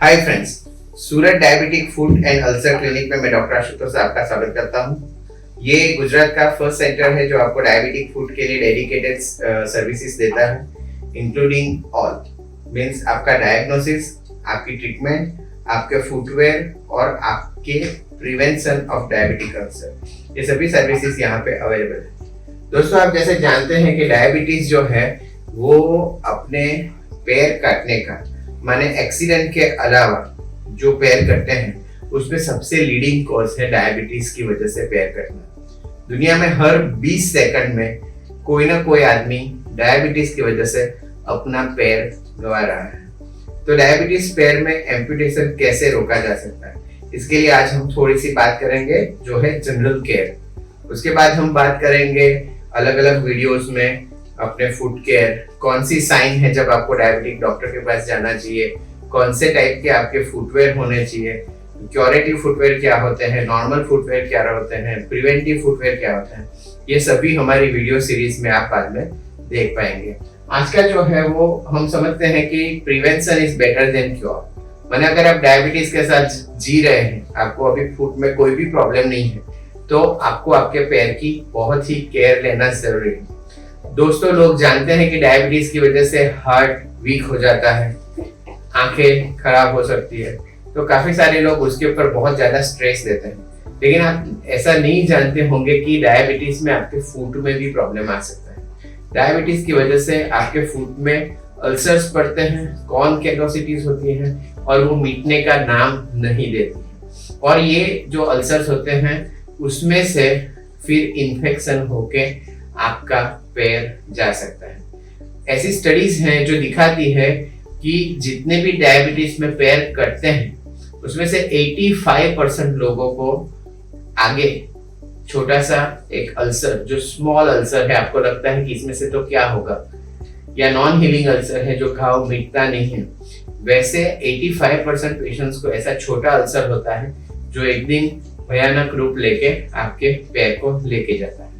Hi friends, Surat diabetic food and ulcer clinic में मैं doctor Ashutosh आपका स्वागत करता हूँ। ये गुजरात का फर्स्ट सेंटर है जो आपको डायबिटिक फूड के लिए डेडिकेटेड सर्विसेज देता है, इंक्लूडिंग ऑल मींस आपका डायग्नोसिस, आपकी ट्रीटमेंट, आपके फुटवेयर और आपके प्रिवेंशन ऑफ डायबिटिक अल्सर, ये सभी सर्विसेज यहाँ पे अवेलेबल है। दोस्तों, आप जैसे जानते हैं कि डायबिटीज जो है वो अपने पैर काटने का माने एक्सीडेंट के अलावा जो पैर कटते हैं उसमें सबसे लीडिंग कॉज है डायबिटीज की वजह से पैर कटना। दुनिया में हर 20 सेकंड में कोई ना कोई आदमी डायबिटीज की वजह से अपना पैर गंवा रहा है। तो डायबिटीज पैर में एम्पुटेशन कैसे रोका जा सकता है, इसके लिए आज हम थोड़ी सी बात करेंगे जो है जनरल केयर। उसके बाद हम बात करेंगे अलग अलग वीडियोस में अपने फुट केयर, कौन सी साइन है जब आपको डायबिटिक डॉक्टर के पास जाना चाहिए, कौन से टाइप के आपके फुटवेयर होने चाहिए, क्योरेटिव फुटवेयर क्या होते हैं, नॉर्मल फुटवेयर क्या होते हैं, प्रिवेंटिव फुटवेयर क्या होते हैं, ये सभी हमारी वीडियो सीरीज में आप बाद में देख पाएंगे। आज का जो है वो हम समझते हैं कि prevention is better than cure. माने अगर आप डायबिटीज के साथ जी रहे हैं, आपको अभी फुट में कोई भी प्रॉब्लम नहीं है, तो आपको आपके पैर की बहुत ही केयर लेना जरूरी है। दोस्तों, लोग जानते हैं कि डायबिटीज की वजह से हार्ट वीक हो जाता है, आंखें खराब हो सकती है, तो काफी सारे लोग उसके ऊपर बहुत ज्यादा स्ट्रेस देते हैं। लेकिन आप ऐसा नहीं जानते होंगे कि डायबिटीज में आपके फुट में भी प्रॉब्लम आ सकता है। डायबिटीज की वजह से आपके फुट में अल्सर्स पड़ते हैं, कॉर्न कैलोसिटीज होती हैं और वो मिटने का नाम नहीं देती है। और ये जो अल्सर्स होते हैं उसमें से फिर इन्फेक्शन होके आपका पैर जा सकता है। ऐसी स्टडीज हैं जो दिखाती है कि जितने भी डायबिटीज में पैर कटते हैं उसमें से 85% लोगों को आगे छोटा सा एक अल्सर, जो स्मॉल अल्सर है, आपको लगता है कि इसमें से तो क्या होगा, या नॉन हीलिंग अल्सर है जो घाव मिटता नहीं है, वैसे 85% पेशेंट्स को ऐसा छोटा अल्सर होता है जो एक दिन भयानक रूप लेके आपके पैर को लेके जाता है।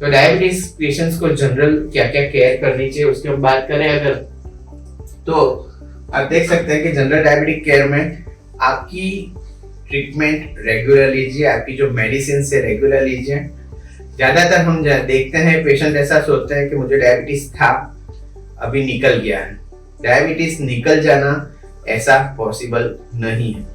तो डायबिटीज पेशेंट्स को जनरल क्या क्या केयर करनी चाहिए उसकी हम बात करें अगर, तो आप देख सकते हैं कि जनरल डायबिटिक केयर में आपकी ट्रीटमेंट रेगुलर लीजिए, आपकी जो मेडिसिन से रेगुलर लीजिए। ज्यादातर हम देखते हैं पेशेंट ऐसा सोचते हैं कि मुझे डायबिटीज था, अभी निकल गया है। डायबिटीज निकल जाना ऐसा पॉसिबल नहीं है।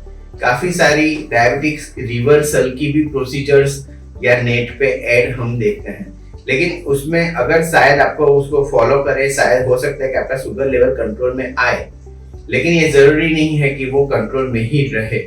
काफी सारी डायबिटिक्स रिवर्सल की भी प्रोसीजर्स या नेट पे ऐड हम देखते हैं, लेकिन उसमें अगर शायद आपको उसको फॉलो करें, शायद हो सकता है कि आपका शुगर लेवल कंट्रोल में आए, लेकिन ये जरूरी नहीं है कि वो कंट्रोल में ही रहे।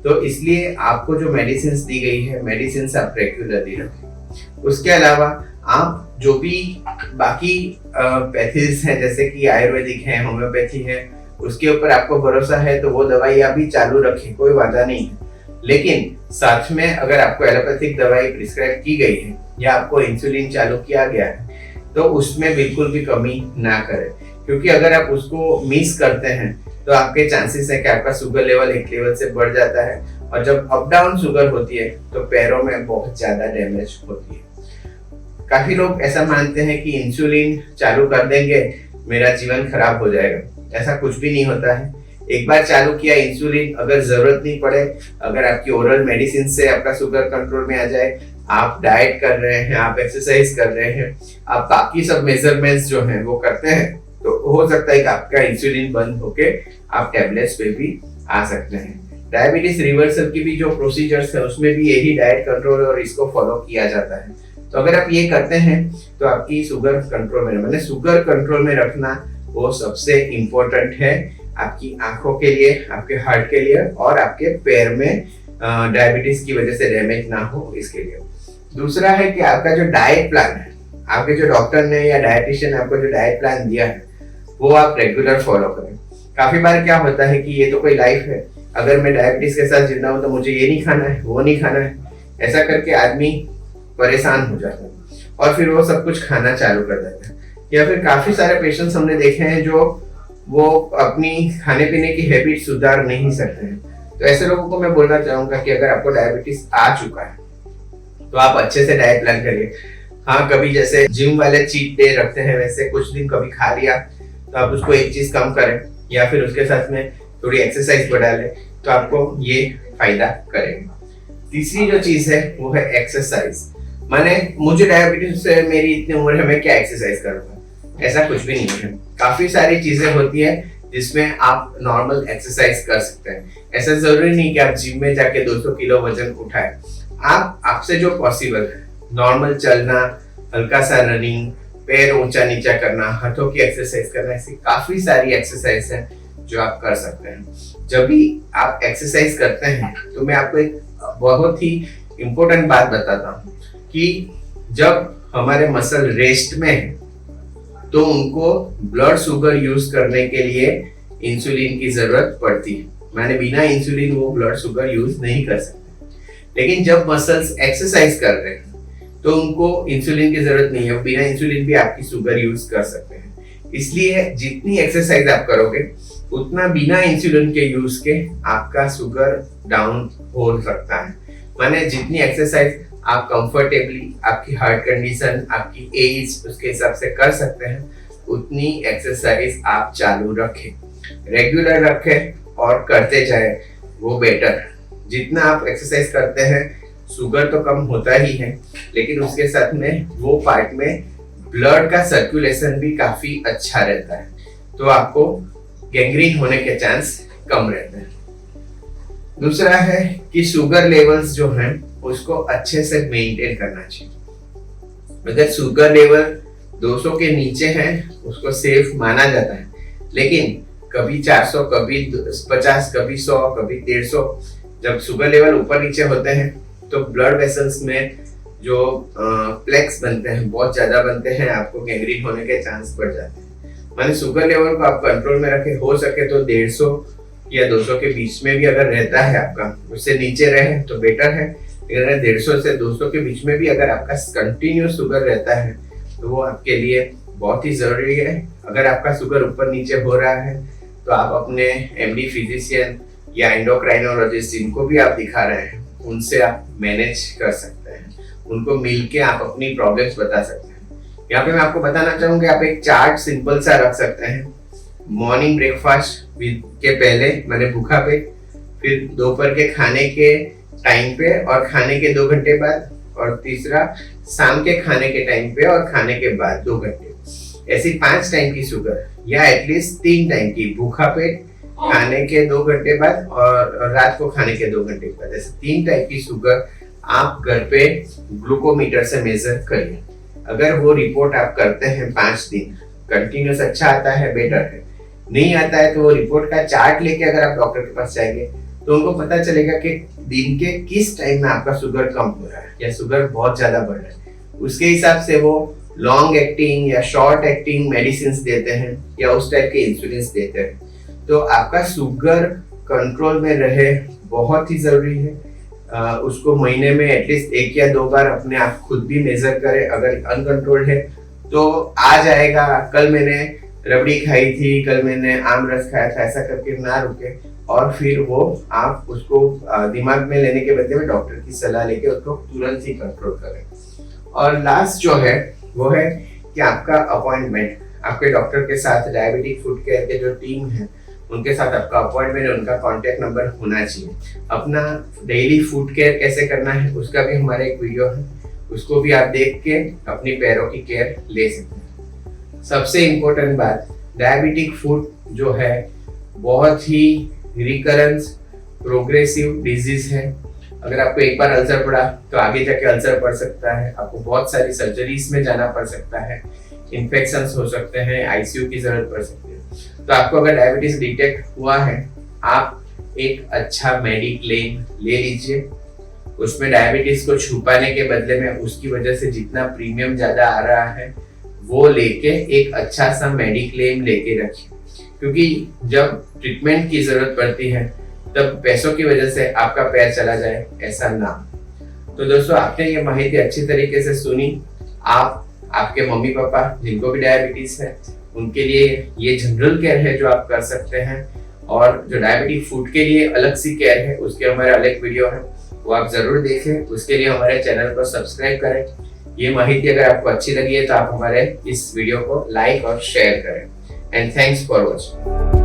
तो इसलिए आपको जो मेडिसिन दी गई है, मेडिसिन आप रेगुलरली रखें। उसके अलावा आप जो भी बाकी पैथीज हैं, जैसे कि आयुर्वेदिक है, होम्योपैथी है, उसके ऊपर आपको भरोसा है तो वो दवाइयाँ भी चालू रखें, कोई वादा नहीं है। लेकिन साथ में अगर आपको एलोपैथिक दवाई प्रिस्क्राइब की गई है या आपको इंसुलिन चालू किया गया है तो उसमें बिल्कुल भी कमी ना करें, क्योंकि अगर आप उसको मिस करते हैं तो आपके चांसेस है कि आपका शुगर लेवल एक लेवल से बढ़ जाता है, और जब अप डाउन शुगर होती है तो पैरों में बहुत ज्यादा डैमेज होती है। काफी लोग ऐसा मानते हैं कि इंसुलिन चालू कर देंगे मेरा जीवन खराब हो जाएगा। ऐसा कुछ भी नहीं होता है। एक बार चालू किया इंसुलिन, अगर जरूरत नहीं पड़े, अगर आपकी ओरल मेडिसिन से आपका शुगर कंट्रोल में आ जाए, आप डाइट कर रहे हैं, आप एक्सरसाइज कर रहे हैं, आप बाकी सब मेजरमेंट्स जो हैं वो करते हैं, तो हो सकता है कि आपका इंसुलिन बंद होके आप टैबलेट्स पे भी आ सकते हैं। डायबिटीज रिवर्सल की भी जो प्रोसीजर्स है उसमें भी यही डाइट कंट्रोल और इसको फॉलो किया जाता है। तो अगर आप ये करते हैं तो आपकी शुगर कंट्रोल में, मतलब शुगर कंट्रोल में रखना वो सबसे इम्पोर्टेंट है आपकी आंखों के लिए, आपके हार्ट के लिए और आपके पैर में डायबिटीज की वजह से डैमेज ना हो, इसके लिए। दूसरा है कि आपका जो डाइट प्लान है, आपके जो डॉक्टर ने या डाइटिशियन ने आपको जो डाइट प्लान दिया है वो आप रेगुलर फॉलो करें। काफी बार क्या होता है कि ये तो कोई लाइफ है, अगर मैं डायबिटीज के साथ जिंदा हूँ तो मुझे ये नहीं खाना है, वो नहीं खाना है, ऐसा करके आदमी परेशान हो जाता है और फिर वो सब कुछ खाना चालू कर देता है। या फिर काफी सारे पेशेंट्स हमने देखे हैं जो वो अपनी खाने पीने की हैबिट सुधार नहीं सकते हैं। तो ऐसे लोगों को मैं बोलना चाहूंगा कि अगर आपको डायबिटीज आ चुका है तो आप अच्छे से डाइट प्लान करिए। हाँ, कभी जैसे जिम वाले चीट डे रखते हैं वैसे कुछ दिन कभी खा लिया तो आप उसको एक चीज कम करें, या फिर उसके साथ में थोड़ी एक्सरसाइज बढ़ा ले तो आपको ये फायदा करेगा। तीसरी जो चीज है वो है एक्सरसाइज। माने मुझे डायबिटीज से मेरी इतनी उम्र है, मैं क्या एक्सरसाइज करूंगा? ऐसा कुछ भी नहीं है। काफी सारी चीजें होती है जिसमें आप नॉर्मल एक्सरसाइज कर सकते हैं। ऐसा जरूरी नहीं कि आप जिम में जाके 200 किलो वजन उठाए। आप आपसे जो पॉसिबल है, नॉर्मल चलना, हल्का सा रनिंग, पैर ऊंचा नीचा करना, हाथों की एक्सरसाइज करना, ऐसी काफी सारी एक्सरसाइज है जो आप कर सकते हैं। जब भी आप एक्सरसाइज करते हैं तो मैं आपको एक बहुत ही इम्पोर्टेंट बात बताता हूँ कि जब हमारे मसल रेस्ट में है तो उनको ब्लड शुगर यूज करने के लिए इंसुलिन की जरूरत पड़ती है। माने बिना इंसुलिन वो ब्लड शुगर यूज नहीं कर सकते। लेकिन जब मसल्स एक्सरसाइज कर रहे हैं तो उनको इंसुलिन की जरूरत नहीं है, बिना इंसुलिन भी आपकी शुगर यूज कर सकते हैं। इसलिए जितनी एक्सरसाइज आप करोगे उतना बिना इंसुलिन के यूज के आपका शुगर डाउन हो सकता है। माने जितनी एक्सरसाइज आप कंफर्टेबली, आपकी हार्ट कंडीशन, आपकी एज, उसके हिसाब से कर सकते हैं, उतनी एक्सरसाइज आप चालू रखें, रेगुलर रखें और करते जाए, वो बेटर। जितना आप एक्सरसाइज करते हैं शुगर तो कम होता ही है, लेकिन उसके साथ में वो पार्ट में ब्लड का सर्कुलेशन भी काफी अच्छा रहता है, तो आपको गैंग्रीन होने के चांस कम रहते हैं। दूसरा है कि शुगर लेवल्स जो हैं उसको अच्छे से मेंटेन करना चाहिए। अगर शुगर लेवल 200 के नीचे है उसको सेफ माना जाता है, लेकिन कभी 400, कभी 50, कभी 100, कभी 150, जब शुगर लेवल ऊपर नीचे होते हैं तो ब्लड वेसल्स में जो प्लेक्स बनते हैं, बहुत ज्यादा बनते हैं, आपको गैंग्रीन होने के चांस बढ़ जाते हैं। माने शुगर लेवल को आप कंट्रोल में रखें, हो सके तो 150 या 200 के बीच में भी अगर रहता है आपका, उससे नीचे रहे तो बेटर है। अगर 150 से 200 के बीच में भी अगर आपका कंटिन्यू शुगर रहता है तो वो आपके लिए बहुत ही जरूरी है। अगर आपका शुगर ऊपर नीचे हो रहा है तो आप अपने एमडी फिजिशियन या एंडोक्राइनोलॉजिस्ट जिनको भी आप दिखा रहे हैं उनसे आप मैनेज कर सकते हैं, उनको मिलके आप अपनी प्रॉब्लम्स बता सकते हैं। यहाँ पे मैं आपको बताना चाहूंगा, आप एक चार्ट सिंपल सा रख सकते हैं। मॉर्निंग ब्रेकफास्ट के पहले मैंने भूखा पेट, फिर दोपहर के खाने के टाइम पे और खाने के 2 घंटे बाद, और तीसरा शाम के खाने के टाइम पे और खाने के बाद 2 घंटे। ऐसी 5 टाइम की शुगर, या एटलीस्ट 3 टाइम की, भूखा पेट, खाने के 2 घंटे बाद और रात को खाने के 2 घंटे बाद, ऐसे 3 टाइप की शुगर आप घर पे ग्लूकोमीटर से मेजर करिए। अगर वो रिपोर्ट आप करते हैं 5 दिन कंटिन्यूस, अच्छा आता है, बेटर है। नहीं आता है तो वो रिपोर्ट का चार्ट लेके अगर आप डॉक्टर के पास जाएंगे तो उनको पता चलेगा कि दिन के किस टाइम में आपका शुगर कम हो रहा है या शुगर बहुत ज्यादा बढ़ रहा है। उसके हिसाब से वो लॉन्ग एक्टिंग या शॉर्ट एक्टिंग मेडिसिन देते हैं या उस टाइप के इंसुलिन देते हैं। तो आपका शुगर कंट्रोल में रहे बहुत ही जरूरी है। उसको महीने में एटलीस्ट 1 या 2 बार अपने आप खुद भी मेजर करें। अगर अनकंट्रोल्ड है तो आ जाएगा, कल मैंने रबड़ी खाई थी, कल मैंने आम रस खाया था, ऐसा करके ना रुके और फिर वो आप उसको दिमाग में लेने के बदले में डॉक्टर की सलाह लेके उसको तुरंत ही कंट्रोल करें। और लास्ट जो है वो है कि आपका अपॉइंटमेंट आपके डॉक्टर के साथ, डायबिटिक फूड केयर के जो टीम है उनके साथ आपका अपॉइंटमेंट, उनका कांटेक्ट नंबर होना चाहिए। अपना डेली फूड केयर कैसे करना है उसका भी हमारा एक वीडियो है, उसको भी आप देख के अपनी पैरों की केयर ले सकते हैं। सबसे इम्पोर्टेंट बात, डायबिटिक फूड जो है बहुत ही रिकरेंस प्रोग्रेसिव डिजीज है। अगर आपको एक बार अल्सर पड़ा तो आगे जाके अल्सर पड़ सकता है, आपको बहुत सारी सर्जरीज में जाना पड़ सकता है, इन्फेक्शंस हो सकते हैं, आईसीयू की जरूरत पड़ सकती है। तो आपको अगर डायबिटीज डिटेक्ट हुआ है, आप एक अच्छा मेडिक्लेम ले लीजिए। उसमें डायबिटीज को छुपाने के बदले में उसकी वजह से जितना प्रीमियम ज्यादा आ रहा है वो लेके एक अच्छा सा मेडिक्लेम लेके रखिए, क्योंकि जब ट्रीटमेंट की जरूरत पड़ती है तब पैसों की वजह से आपका पैर चला जाए, ऐसा ना। तो दोस्तों, आपने ये माहिती अच्छी तरीके से सुनी। आप, आपके मम्मी पापा जिनको भी डायबिटीज है उनके लिए ये जनरल केयर है जो आप कर सकते हैं, और जो डायबिटिक फूड के लिए अलग सी केयर है उसके हमारे अलग वीडियो है, वो आप जरूर देखें। उसके लिए हमारे चैनल को सब्सक्राइब करें। ये माहिती अगर आपको अच्छी लगी है तो आप हमारे इस वीडियो को लाइक और शेयर करें। And thanks for watching.